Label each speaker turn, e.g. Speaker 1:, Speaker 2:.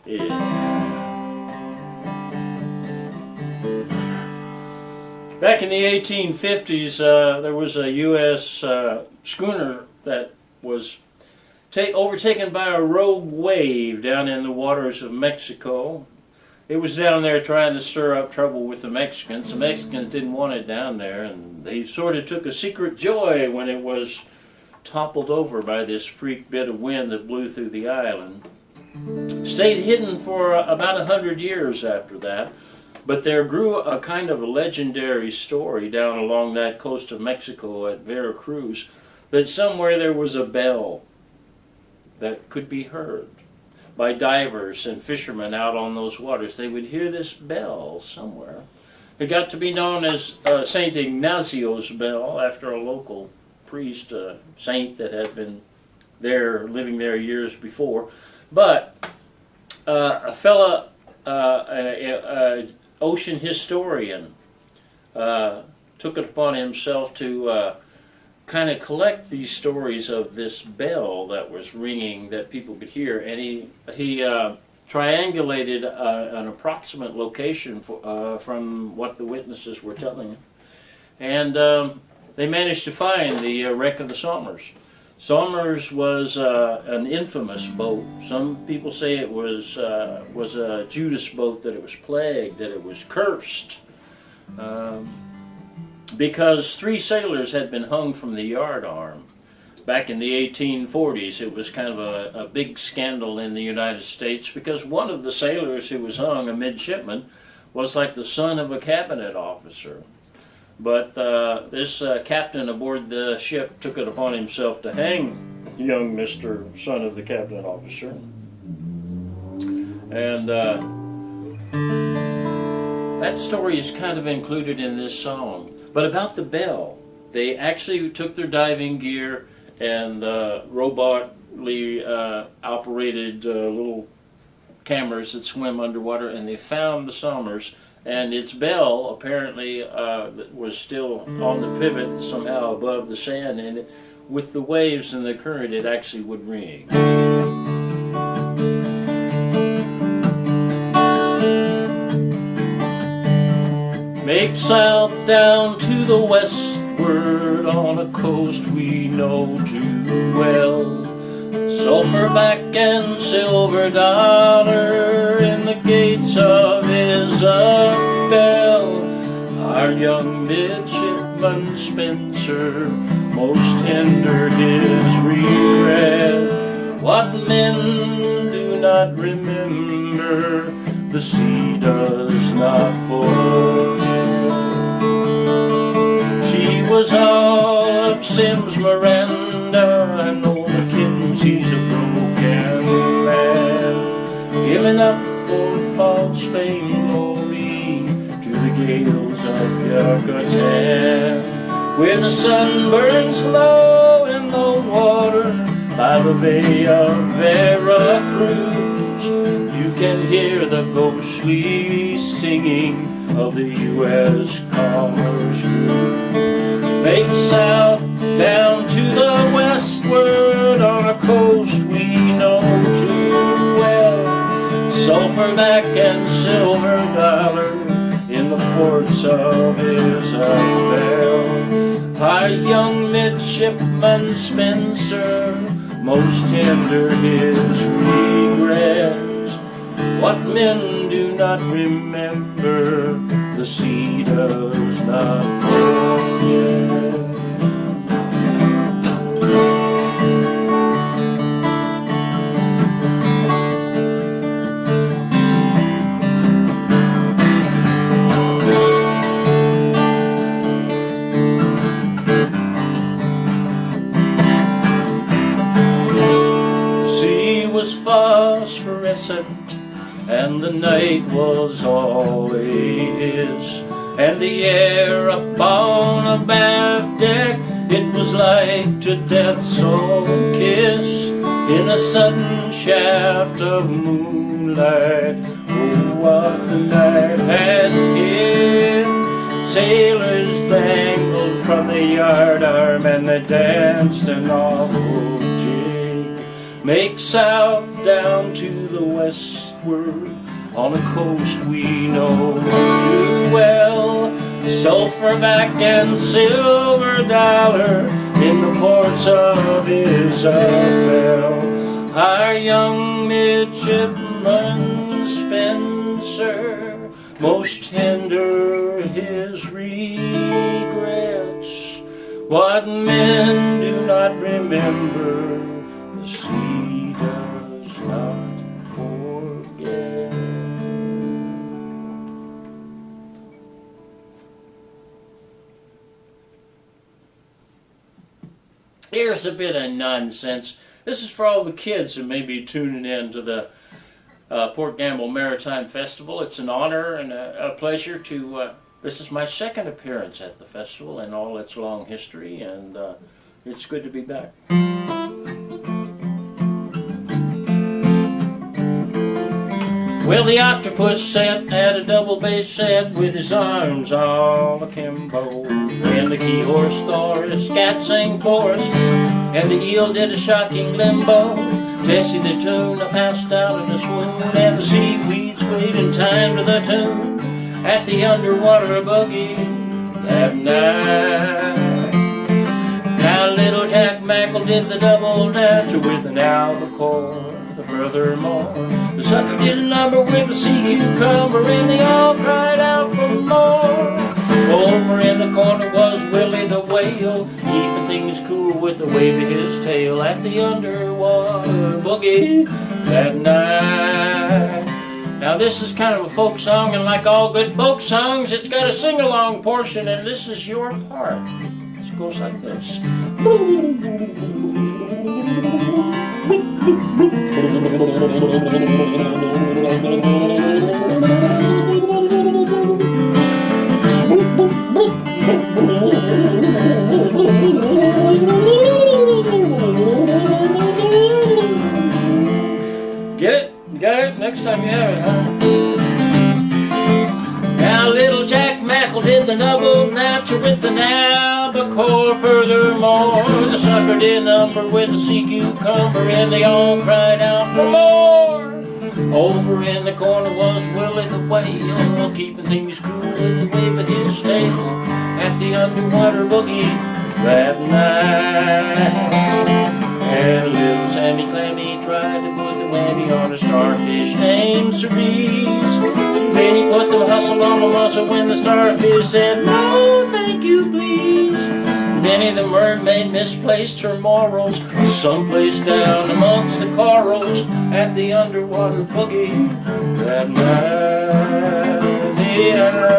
Speaker 1: Yeah. Back in the 1850s, there was a U.S. schooner that was overtaken by a rogue wave down in the waters of Mexico. It was down there trying to stir up trouble with the Mexicans. The Mexicans didn't want it down there, and they sort of took a secret joy when it was toppled over by this freak bit of wind that blew through the island. Stayed hidden for about 100 years after that, but there grew a kind of a legendary story down along that coast of Mexico at Veracruz that somewhere there was a bell that could be heard by divers and fishermen out on those waters. They would hear this bell somewhere. It got to be known as St. Ignacio's bell, after a local priest, saint that had been there, living there years before. But a fella, ocean historian, took it upon himself to kind of collect these stories of this bell that was ringing that people could hear, and he triangulated an approximate location from what the witnesses were telling him, and they managed to find the wreck of the Somers. Somers was an infamous boat. Some people say it was a Judas boat, that it was plagued, that it was cursed, because 3 sailors had been hung from the yard arm. Back in the 1840s, it was kind of a big scandal in the United States, because one of the sailors who was hung, a midshipman, was like the son of a cabinet officer. But this captain aboard the ship took it upon himself to hang young Mr. Son of the cabinet officer. And that story is kind of included in this song. But about the bell, they actually took their diving gear and robotly operated little cameras that swim underwater, and they found the Somers. And its bell apparently was still on the pivot, somehow above the sand, and with the waves and the current it actually would ring. Make south down to the westward on a coast we know too well. Sulphurback and silver dollar in the gates of Isabel. Our young midshipman Spencer most tender his regret. What men do not remember, the sea does not forget. She was all of Sim's Miranda, and old Mackenzie's a broken man, giving up for false fame glory to the gales of Yucatan, where the sun burns low in the water by the Bay of Veracruz. You can hear the ghostly singing of the U.S. commerce crew. Make south down to the westward on a coast we know too well. Sulphurback and silver dollar in the ports of Isabel. Our young midshipman Spencer most tender his regrets. What men do not remember, the sea does not forget. Phosphorescent, and the night was always, and the air upon a aft deck, it was like to death's own kiss in a sudden shaft of moonlight. Oh, what the night had hid! Sailors dangled from the yard arm, and they danced an awful jig. Make south down to the westward westward on a coast we know too well. Sulphurback and silver dollar in the ports of Isabel. Our young midshipman Spencer, most tender his regrets. What men do not remember, the sea does not forget. Here's a bit of nonsense. This is for all the kids who may be tuning in to the Port Gamble Maritime Festival. It's an honor and a pleasure to, this is my second appearance at the festival in all its long history, and it's good to be back. Well, the octopus sat at a double bass set with his arms all akimbo, and the key horse thought a scat sang chorus, and the eel did a shocking limbo. Tessie the tuna passed out in a swoon, and the seaweed swayed in time to the tune at the underwater boogie that night. Now little Jack Mackle did the double dutch with an albacore. Furthermore, the sucker did a number with a sea cucumber, and they all cried out for more. Over in the corner was Willie the whale, keeping things cool with the wave of his tail at the underwater boogie that night. Now this is kind of a folk song, and like all good folk songs, it's got a sing-along portion, and this is your part. It goes like this. Get it? You got it? Next time you have it, huh? Now little Jack Mackle did the double natcher with an albacore. Furthermore, the sucker did number with a sea cucumber, and they all cried out for more. Over in the corner was Willie the whale, keeping things cool with the wave of his tail at the underwater boogie that night. And little Sammy Clammy tried to put the whammy on a starfish named Cerise. Then he put the hustle on the muscle when the starfish said, "No, thank you, please." Many the mermaid misplaced her morals someplace down amongst the corals at the underwater boogie that night. Yeah.